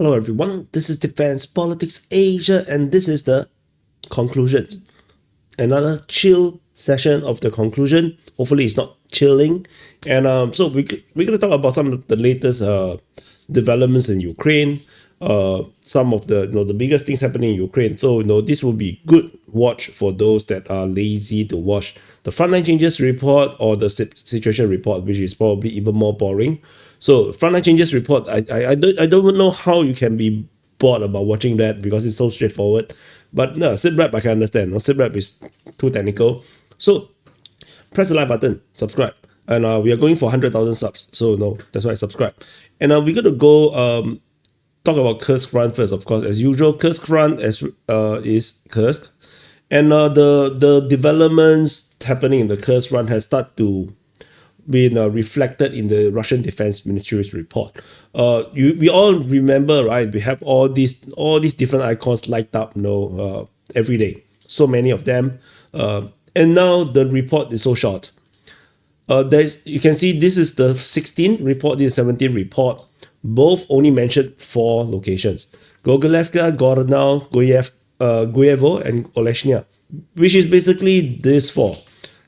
Hello everyone, this is Defense Politics Asia and this is the conclusions. Another chill session of the conclusion. Hopefully it's not chilling. And so we're going to talk about some of the latest developments in Ukraine. Some of the biggest things happening in Ukraine. So this will be good watch for those that are lazy to watch the frontline changes report or the situation report, which is probably even more boring. So frontline changes report, I don't know how you can be bored about watching that because it's so straightforward. But no, SITREP I can understand. No, SITREP is too technical. So press the like button, subscribe. And we are going for 100,000 subs. So no, that's why I subscribe. And we're going to go talk about Kursk Front first, of course. As usual, Kursk Front is cursed. And the developments happening in the Kursk Front has started to be reflected in the Russian Defense Ministry's report. We all remember, right? We have all these different icons light up, every day. So many of them. And now the report is so short. You can see this is the 16th report, this is the 17th report. Both only mentioned 4 locations: Gogolevka, Gornau, Guevo, and Oleshnya, which is basically this 4.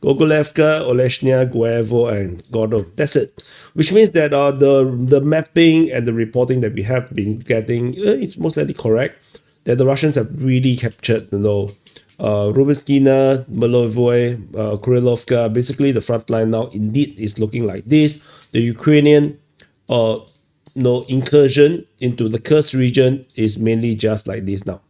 Gogolevka, Oleshnya, Guevo, and Gornau. That's it. Which means that the mapping and the reporting that we have been getting, it's most likely correct. That the Russians have really captured, Rubenskina, Malovoy, Kurilovka. Basically, the front line now indeed is looking like this. The Ukrainian incursion into the Kursk region is mainly just like this now.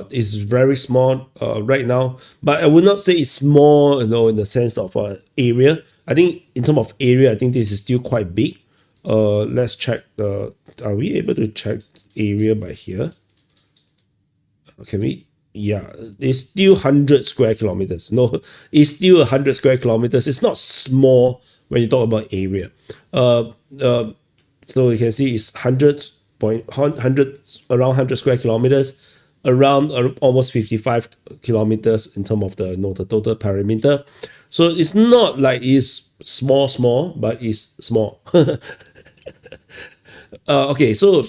It's very small right now, but I would not say it's small, in the sense of area. I think in terms of area, I think this is still quite big. Let's check are we able to check area by here? Can we? Yeah, it's still 100 square kilometers. No, it's still 100 square kilometers. It's not small when you talk about area. So you can see it's 100 around 100 square kilometers, around almost 55 kilometers in terms of the total perimeter. So it's not like it's small, but it's small. Okay, so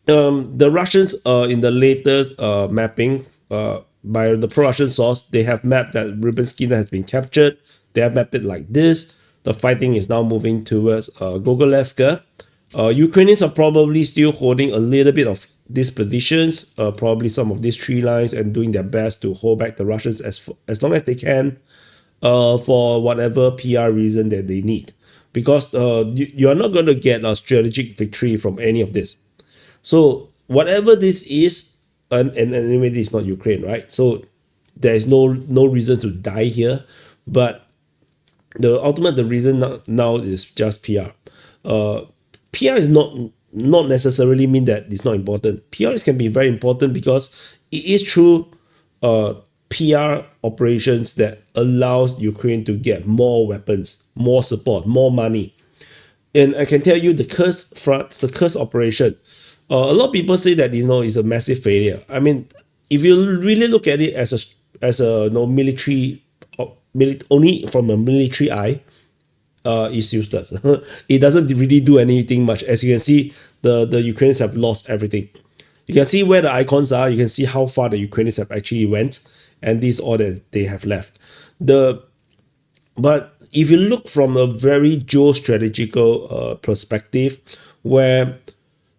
the Russians in the latest mapping by the pro-Russian source, they have mapped that Rubenskina has been captured. They have mapped it like this. The fighting is now moving towards Gogolevka. Ukrainians are probably still holding a little bit of these positions, probably some of these 3 lines, and doing their best to hold back the Russians as long as they can, for whatever PR reason that they need. Because you are not going to get a strategic victory from any of this. So whatever this is, and anyway, this is not Ukraine, right? So there is no reason to die here. But the reason now is just PR. PR is not necessarily mean that it's not important. PR can be very important because it is through PR operations that allows Ukraine to get more weapons, more support, more money. And I can tell you the Kursk Front, the Kursk operation, a lot of people say that it's a massive failure. I mean, if you really look at it as a military, only from a military eye, is useless. It doesn't really do anything much. As you can see, the Ukrainians have lost everything. You can see where the icons are. You can see how far the Ukrainians have actually went, and this is all that they have left. But if you look from a very geostrategical perspective, where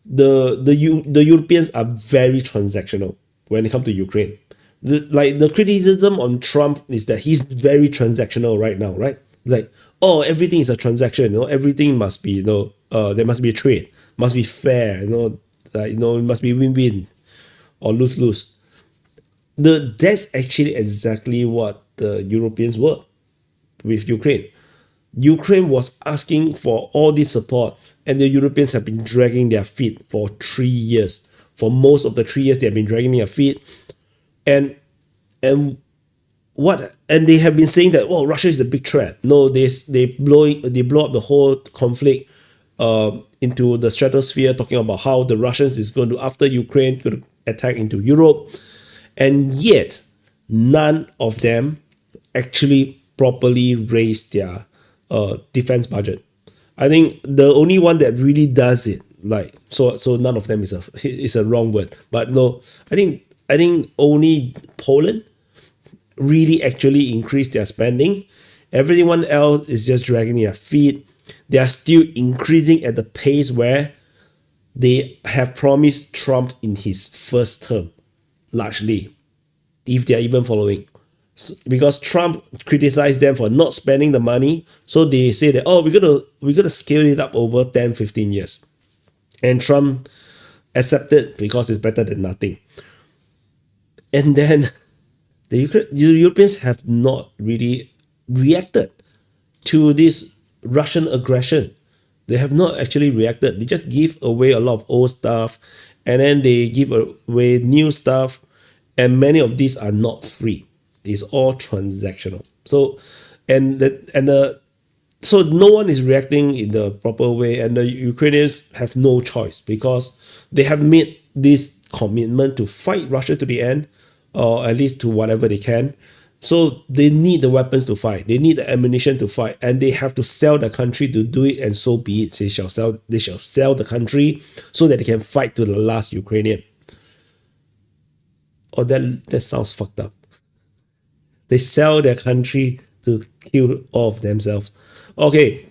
the Europeans are very transactional when it comes to Ukraine. The criticism on Trump is that he's very transactional right now, right? Like, everything is a transaction, everything must be, there must be a trade, must be fair, it must be win-win or lose-lose. That's actually exactly what the Europeans were with Ukraine. Ukraine was asking for all this support, and the Europeans have been dragging their feet for 3 years. For most of the 3 years, they have been dragging their feet, and they have been saying that Russia is a big threat. No, they blow up the whole conflict into the stratosphere, talking about how the Russians is going to, after Ukraine, going to attack into Europe, and yet none of them actually properly raised their defense budget. I think the only one that really does it like so none of them is a wrong word, but no, I think only Poland really actually increased their spending. Everyone else is just dragging their feet. They are still increasing at the pace where they have promised Trump in his first term, largely, if they are even following. Because Trump criticized them for not spending the money, so they say that, oh, we're gonna scale it up over 10, 15 years. And Trump accepted because it's better than nothing. And then the Europeans have not really reacted to this Russian aggression. They have not actually reacted. They just give away a lot of old stuff, and then they give away new stuff, and many of these are not free. It's all transactional. So, so no one is reacting in the proper way, and the Ukrainians have no choice because they have made this commitment to fight Russia to the end, or at least to whatever they can. So they need the weapons to fight. They need the ammunition to fight, and they have to sell the country to do it. And so be it. They shall sell the country so that they can fight to the last Ukrainian. Oh, that sounds fucked up. They sell their country to kill all of themselves. Okay,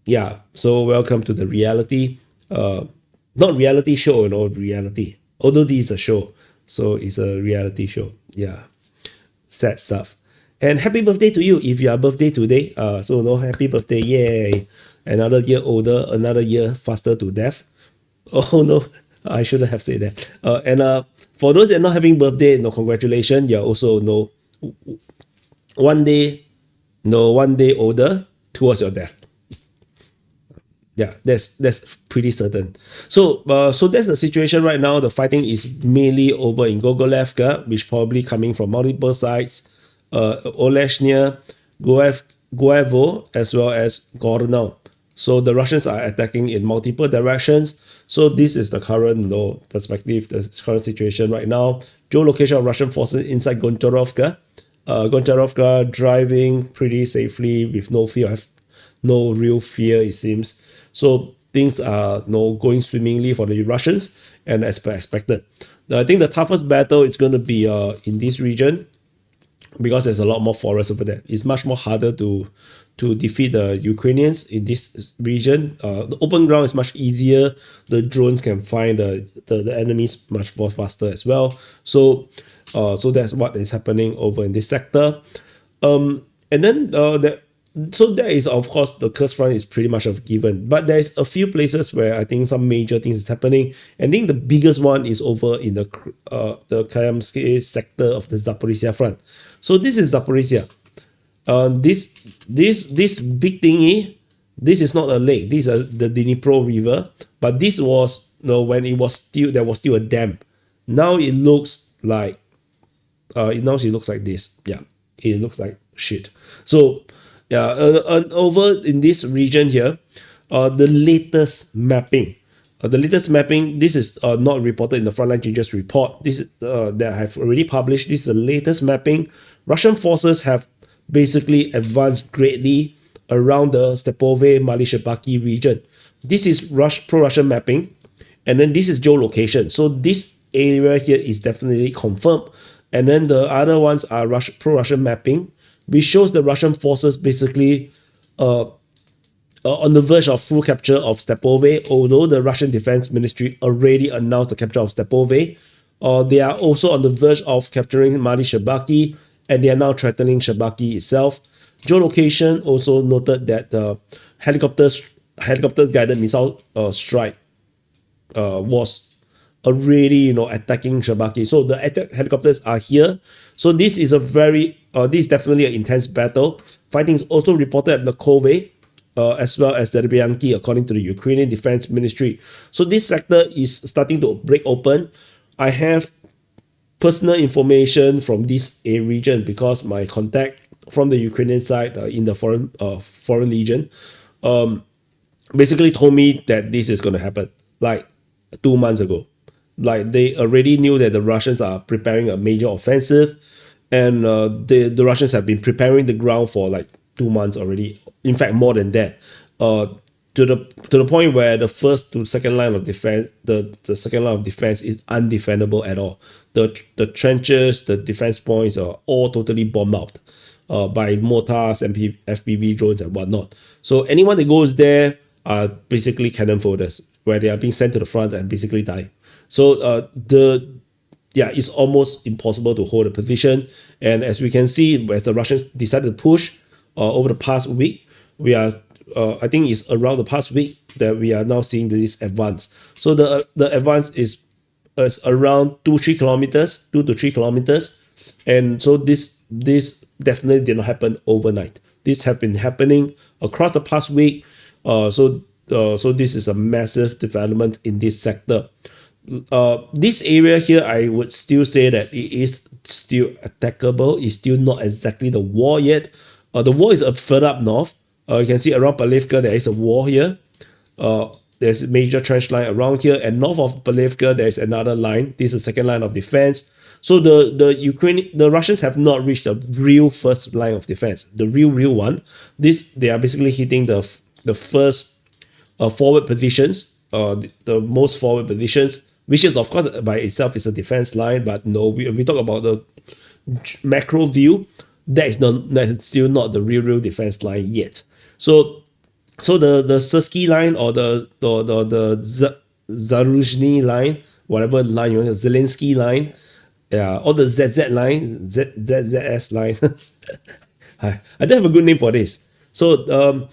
yeah. So welcome to the reality. Not reality show, reality. Although this is a show, so it's a reality show. Yeah. Sad stuff. And happy birthday to you if you are birthday today. Happy birthday, yay. Another year older, another year faster to death. Oh no, I shouldn't have said that. And for those that are not having birthday, congratulations. You're also one day older towards your death. Yeah, that's pretty certain. So that's the situation right now. The fighting is mainly over in Gogolevka, which probably coming from multiple sides. Oleshnya, Goevo, as well as Gorno. So the Russians are attacking in multiple directions. So this is the current perspective, the current situation right now. Geolocation of Russian forces inside Goncharovka. Goncharovka driving pretty safely with no real fear, it seems. So things are going swimmingly for the Russians, and as per expected. I think the toughest battle is going to be in this region, because there's a lot more forest over there. It's much more harder to defeat the Ukrainians in this region. The open ground is much easier. The drones can find the enemies much more faster as well. So that's what is happening over in this sector. And then that is, of course, the Kursk Front is pretty much a given. But there's a few places where I think some major things is happening. I think the biggest one is over in the Kayamsky sector of the Zaporizhzhia Front. So this is Zaporizhzhia. This big thingy, this is not a lake. This is the Dnipro River. But this was when there was still a dam. Now it looks like this. Yeah, it looks like shit. So yeah, over in this region here, the latest mapping. This is not reported in the Frontline Changes report. This is that I have already published. This is the latest mapping. Russian forces have basically advanced greatly around the Stepove Mali-Shebaki region. This is pro-Russian mapping, and then this is geolocation. So this area here is definitely confirmed, and then the other ones are pro-Russian mapping, which shows the Russian forces basically on the verge of full capture of Stepove. Although the Russian Defense Ministry already announced the capture of Stepove, they are also on the verge of capturing Mali-Shebaki, and they are now threatening Shebaki itself. Geolocation also noted that the helicopter-guided missile strike was already attacking Shebaki. So the helicopters are here. So this is this is definitely an intense battle. Fighting is also reported at Lakove, as well as Derbianki, according to the Ukrainian Defense Ministry. So this sector is starting to break open. I have personal information from this region because my contact from the Ukrainian side in the foreign legion basically told me that this is going to happen like 2 months ago. Like they already knew that the Russians are preparing a major offensive, and the Russians have been preparing the ground for like 2 months already. In fact, more than that. to the point where the first to second line of defense, the second line of defense is undefendable at all. The trenches, the defense points are all totally bombed out by mortars and FPV drones and whatnot. So anyone that goes there are basically cannon folders, where they are being sent to the front and basically die. So it's almost impossible to hold a position. And as we can see, as the Russians decided to push over the past week, we are I think it's around the past week that we are now seeing this advance. So the advance is around 2 to 3 kilometers, and so this definitely did not happen overnight. This have been happening across the past week. So this is a massive development in this sector. This area here, I would still say that it is still attackable. It's still not exactly the war yet. The war is further up north. You can see around Palivka there is a wall here. There's a major trench line around here, and north of Palivka there is another line. This is the second line of defense. So the Russians have not reached the real first line of defense, the real one. They are basically hitting the first forward positions, the most forward positions, which is of course by itself is a defense line. But no, we talk about the macro view. That's still not the real defense line yet. So the Sursky line or the Zaruzhny line, whatever line you want, Zelensky line, or the ZZ line, ZZS line. I don't have a good name for this. So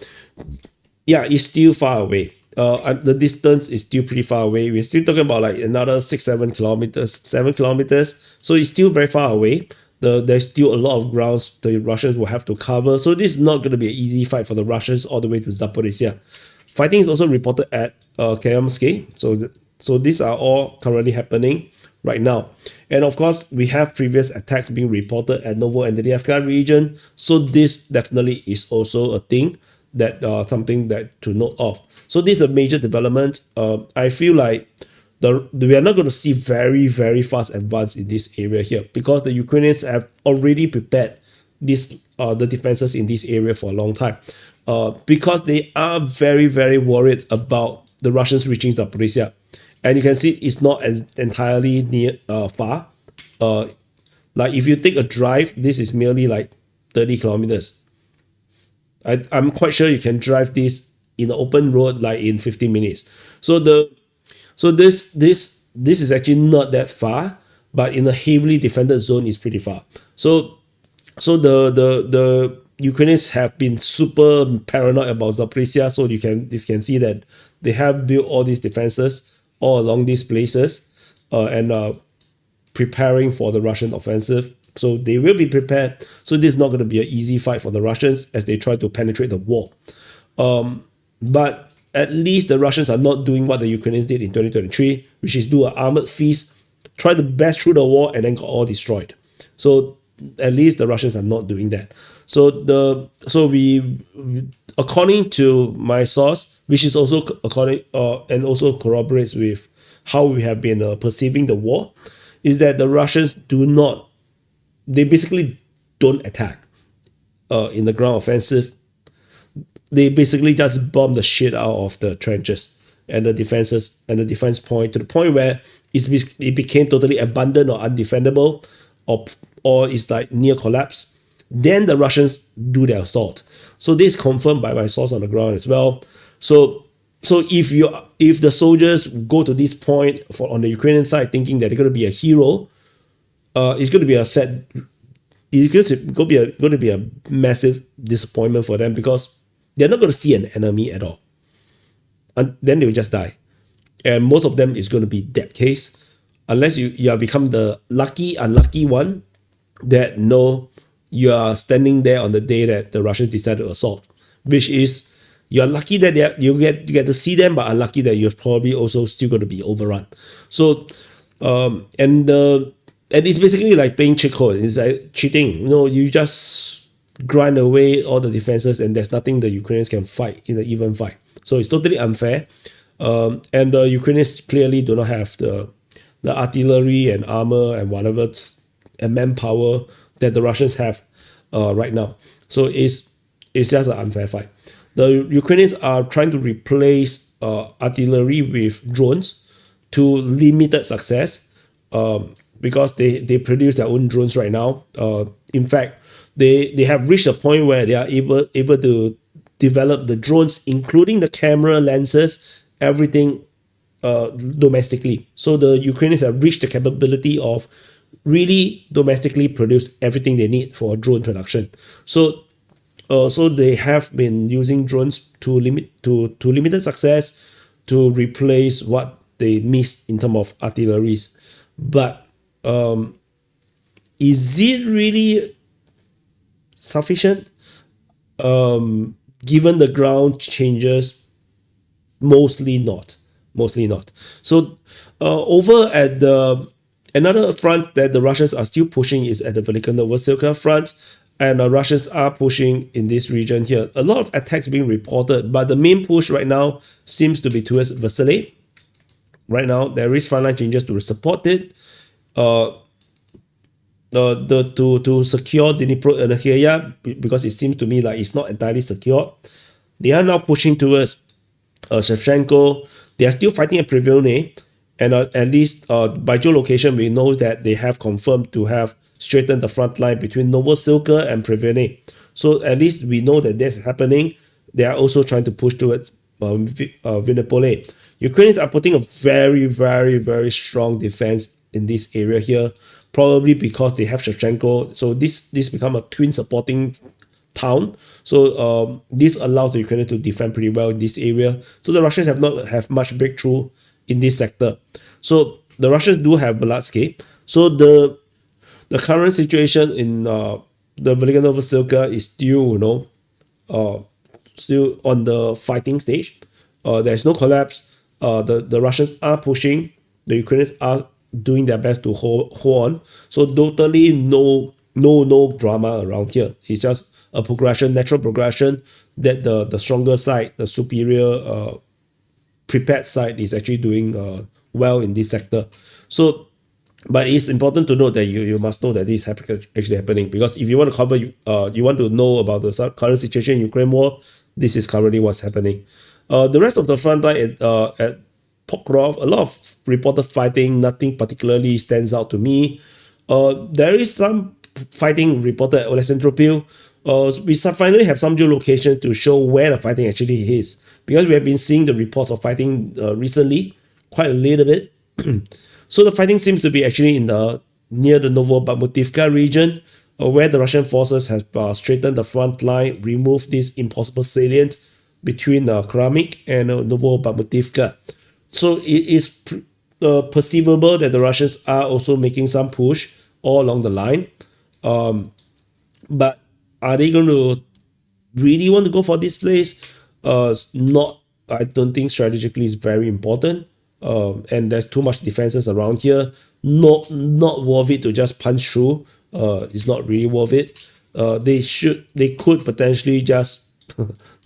it's still far away. The distance is still pretty far away. We're still talking about like another 7 kilometers. So it's still very far away. There's still a lot of grounds the Russians will have to cover. So this is not going to be an easy fight for the Russians all the way to Zaporizhzhia. Fighting is also reported at Kayamsky. So these are all currently happening right now. And of course, we have previous attacks being reported at Novo and the Nevka region. So this definitely is also a thing that something that to note of. So this is a major development. I feel like we are not going to see very, very fast advance in this area here, because the Ukrainians have already prepared the defenses in this area for a long time, because they are very, very worried about the Russians reaching Zaporizhzhia. And you can see it's not as entirely far. Like if you take a drive, this is merely like 30 kilometers. I'm quite sure you can drive this in an open road like in 15 minutes. So this is actually not that far, but in a heavily defended zone is pretty far. So the Ukrainians have been super paranoid about Zaporizhzhia. So you can see that they have built all these defenses all along these places, and preparing for the Russian offensive. So they will be prepared. So this is not going to be an easy fight for the Russians as they try to penetrate the wall. But at least the Russians are not doing what the Ukrainians did in 2023, which is do an armored feast, try to burst through the wall, and then got all destroyed. So at least the Russians are not doing that. So we according to my source, which is also and also corroborates with how we have been perceiving the war, is that the Russians they basically don't attack in the ground offensive. They basically just bomb the shit out of the trenches and the defenses and the defense point, to the point where it became totally abandoned or undefendable, or it's like near collapse. Then the Russians do their assault. So this is confirmed by my source on the ground as well. So if the soldiers go to this point on the Ukrainian side thinking that they're going to be a hero, it's going to be going to be a massive disappointment for them, because they're not going to see an enemy at all. And then they will just die. And most of them is going to be that case. Unless you are become the unlucky one that you are standing there on the day that the Russians decided to assault. Which is, you're lucky that you get to see them, but unlucky that you're probably also still going to be overrun. So, and it's basically like playing cheat code. It's like cheating. You just grind away all the defenses, and there's nothing the Ukrainians can fight in an even fight. So it's totally unfair. And the Ukrainians clearly do not have the artillery and armor and whatever and manpower that the Russians have right now. So it's just an unfair fight. The Ukrainians are trying to replace artillery with drones to limited success, because they produce their own drones right now. In fact, they have reached a point where they are able to develop the drones, including the camera lenses, everything domestically. So the Ukrainians have reached the capability of really domestically produce everything they need for drone production. So they have been using drones to limited success to replace what they missed in terms of artilleries. But is it really sufficient? Given the ground changes, mostly not. So over at the another front that the Russians are still pushing is at the Vuhledar front, and the Russians are pushing in this region here. A lot of attacks being reported, but the main push right now seems to be towards Vuhledar. Right now, there is frontline changes to support it. To secure Dnipro and Kiev, because it seems to me like it's not entirely secure. They are now pushing towards Shevchenko. They are still fighting at Privone, and at least by geolocation, we know that they have confirmed to have straightened the front line between Novosilka and Privone. So at least we know that that's happening. They are also trying to push towards Vinnypole. Ukrainians are putting a very, very, very strong defense in this area here, probably because they have Shevchenko. So this become a twin supporting town. So this allows the Ukrainians to defend pretty well in this area. So the Russians have not have much breakthrough in this sector. So the Russians do have Vuhledar. So the current situation in the Vuhledar is still, still on the fighting stage. There's no collapse. The Russians are pushing. The Ukrainians are doing their best to hold on. So totally no drama around here. It's just a progression, natural progression, that the stronger side, the superior prepared side is actually doing well in this sector. So, but it's important to note that you must know that this is actually happening, because if you want to cover, you want to know about the current situation in Ukraine war, this is currently what's happening. The rest of the front line at Pokrovsk, a lot of reported fighting, nothing particularly stands out to me. There is some fighting reported at Alexandropil. We finally have some geolocation to show where the fighting actually is, because we have been seeing the reports of fighting recently, quite a little bit. So the fighting seems to be actually in near the Novobakhmutivka region, where the Russian forces have straightened the front line, removed this impossible salient between Kramik and Novobakhmutivka. So it is perceivable that the Russians are also making some push all along the line. But are they going to really want to go for this place? Not. I don't think strategically is very important. And there's too much defenses around here. Not worth it to just punch through. It's not really worth it. They could potentially just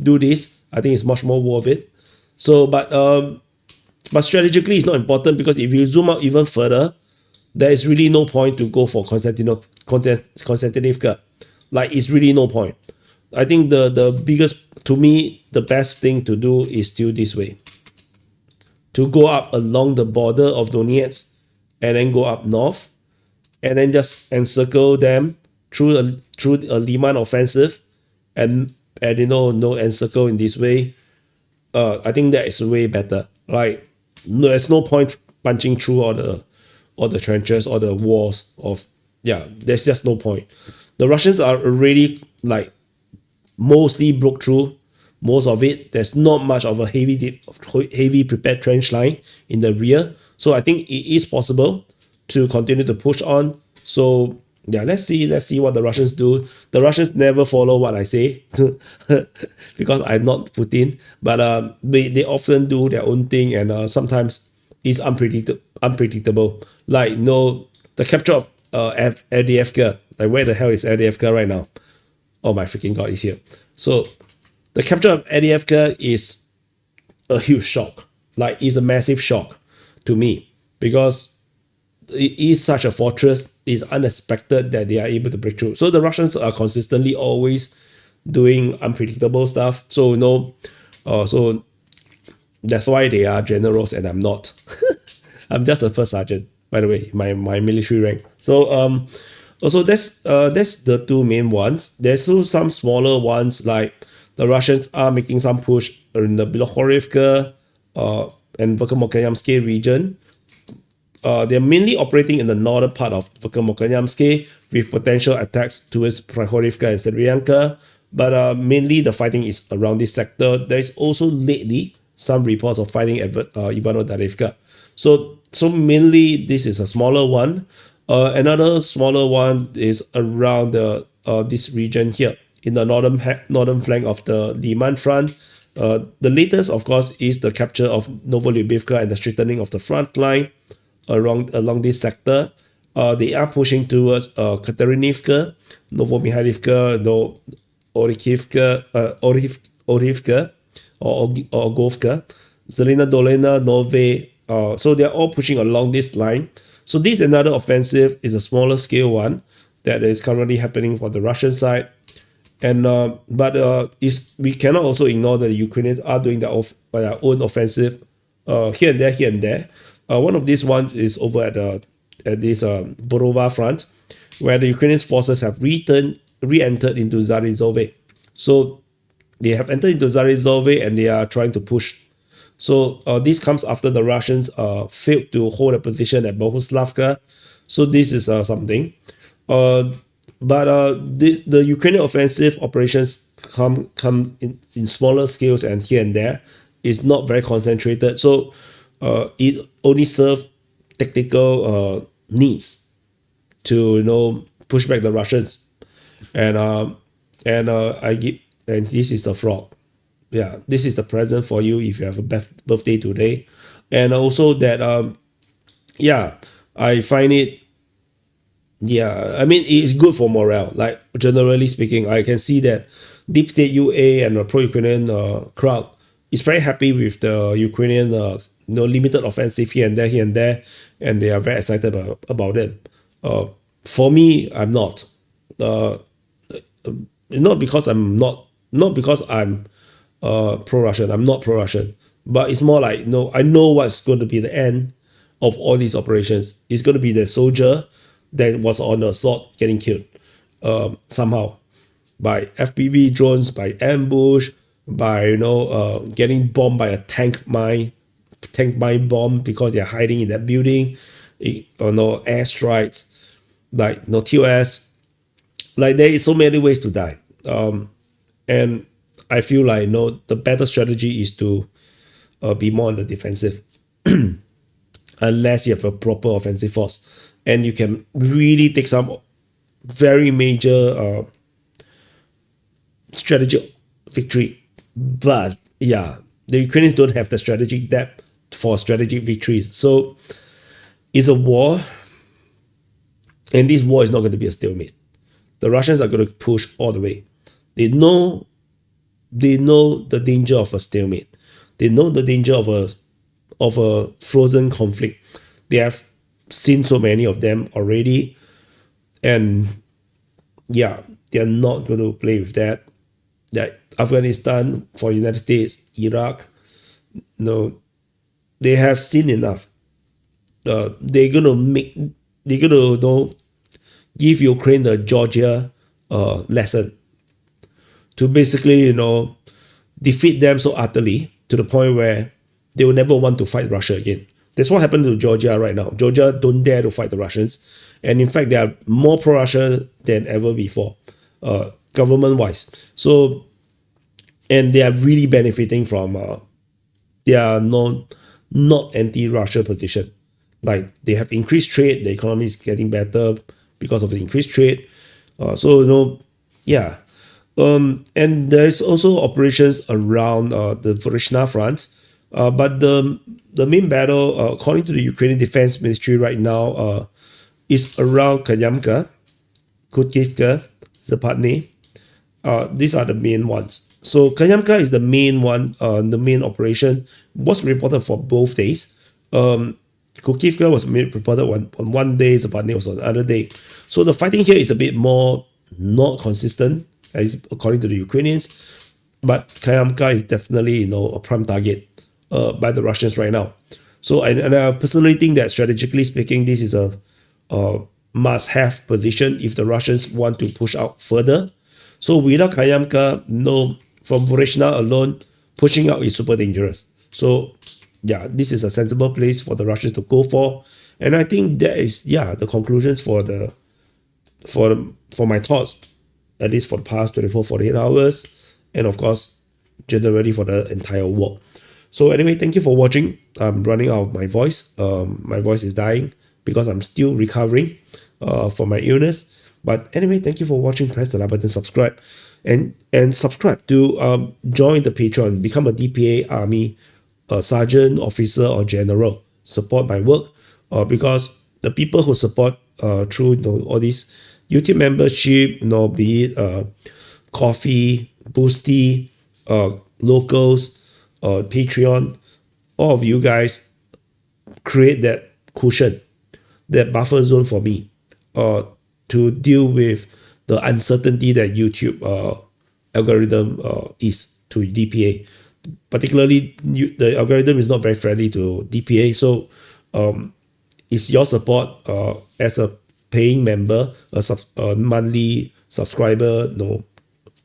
do this. I think it's much more worth it. So, but strategically it's not important, because if you zoom out even further, there is really no point to go for Konstantinivka. Like, it's really no point. I think the biggest, to me, the best thing to do is still this way. To go up along the border of Donetsk and then go up north and then just encircle them through a Liman offensive and encircle in this way. I think that is way better. Like, there's no point punching through all the trenches or the walls there's just no point. The Russians are already like mostly broke through most of it. There's not much of a heavy prepared trench line in the rear. So I think it is possible to continue to push on. So yeah, let's see what the Russians do. The Russians never follow what I say because I'm not Putin, but they often do their own thing, and sometimes it's unpredictable. Like, the capture of Avdiivka. Like, where the hell is Avdiivka right now? Oh my freaking god, it's here. So the capture of Avdiivka is a huge shock. Like, it's a massive shock to me, because it is such a fortress. It's unexpected that they are able to break through. So the Russians are consistently always doing unpredictable stuff. So so that's why they are generals and I'm not. I'm just a first sergeant, by the way, my military rank. So also that's the two main ones. There's also some smaller ones, like the Russians are making some push in the Bilohorivka and Verkhovno-Kayamsky region. They're mainly operating in the northern part of Verkhovno-Kayamsky with potential attacks towards Prahorivka and Sedrianka, but mainly the fighting is around this sector. There is also lately some reports of fighting at Ivano-Darivka. So mainly this is a smaller one. Another smaller one is around this region here in the northern flank of the Liman front. The latest, of course, is the capture of Novolyubivka and the strengthening of the front line along this sector. They are pushing towards Katerinivka, Novomikhailivka, Orivka, or Ogovka, Zelena Dolina, Nove. So they're all pushing along this line. So this another offensive is a smaller scale one that is currently happening for the Russian side. And we cannot also ignore that the Ukrainians are doing their own offensive here and there. One of these ones is over at this Borova front, where the Ukrainian forces have re-entered into Zarizove. So they have entered into Zarizove and they are trying to push. So this comes after the Russians failed to hold a position at Bohuslavka. So this is something. The Ukrainian offensive operations come in smaller scales and here and there. It's not very concentrated. So it only serves tactical needs to push back the Russians. And this is the frog. Yeah, this is the present for you if you have a birthday today. And also that I find it, I mean, it's good for morale. Like, generally speaking, I can see that Deep State UA and the pro-Ukrainian crowd is very happy with the Ukrainian limited offensive here and there, and they are very excited about it. For me, I'm not. Not because I'm pro-Russian. I'm not pro-Russian, but it's more like, I know what's going to be the end of all these operations. It's going to be the soldier that was on the assault getting killed somehow by FPV drones, by ambush, by getting bombed by a tank mine bomb because they're hiding in that building, air strikes, like TOS. Like, there is so many ways to die, and I feel like the better strategy is to be more on the defensive, unless you have a proper offensive force, and you can really take some very major strategic victory. But yeah, the Ukrainians don't have the strategic depth for strategic victories. So it's a war, and this war is not going to be a stalemate. The Russians are going to push all the way. They know the danger of a stalemate. They know the danger of a frozen conflict. They have seen so many of them already, and yeah, they are not going to play with that. Like Afghanistan, for United States, Iraq, they have seen enough. They're gonna give Ukraine the Georgia lesson to basically defeat them so utterly to the point where they will never want to fight Russia again. That's what happened to Georgia right now. Georgia don't dare to fight the Russians, and in fact they are more pro-Russia than ever before, government-wise. So, and they are really benefiting from their not anti-Russia position. Like, they have increased trade, the economy is getting better because of the increased trade. And there's also operations around the Vuhledar front. But the main battle, according to the Ukrainian Defense Ministry right now, is around Kayamka, Kutkivka, Zapotny. These are the main ones. So Kayamka is the main one, the main operation was reported for both days. Kukivka was reported on one day, Zapotny was on another day. So the fighting here is a bit more not consistent at least according to the Ukrainians. But Kayamka is definitely, a prime target by the Russians right now. So, and I personally think that strategically speaking, this is a must-have position if the Russians want to push out further. So without Kayamka, from Vuhledar alone, pushing out is super dangerous. So yeah, this is a sensible place for the Russians to go for. And I think that is, the conclusions for my thoughts, at least for the past 24, 48 hours, and of course, generally for the entire war. So anyway, thank you for watching. I'm running out of my voice. My voice is dying because I'm still recovering from my illness. But anyway, thank you for watching. Press the like button, subscribe, and subscribe to join the Patreon, become a DPA Army sergeant, officer, or general. Support my work because the people who support through all these YouTube membership, be it coffee, boosty, locals, Patreon, all of you guys create that cushion, that buffer zone for me to deal with the uncertainty that YouTube algorithm is to DPA. Particularly, the algorithm is not very friendly to DPA. So it's your support as a paying member, a monthly subscriber,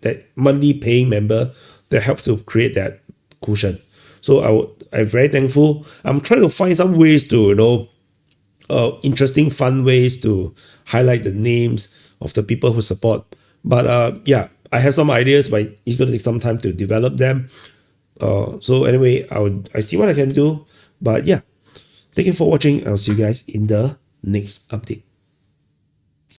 that monthly paying member that helps to create that cushion. So I'm very thankful. I'm trying to find some ways to, interesting, fun ways to highlight the names of the people who support. But I have some ideas, but it's going to take some time to develop them. So anyway, I see what I can do. But yeah, thank you for watching. I'll see you guys in the next update.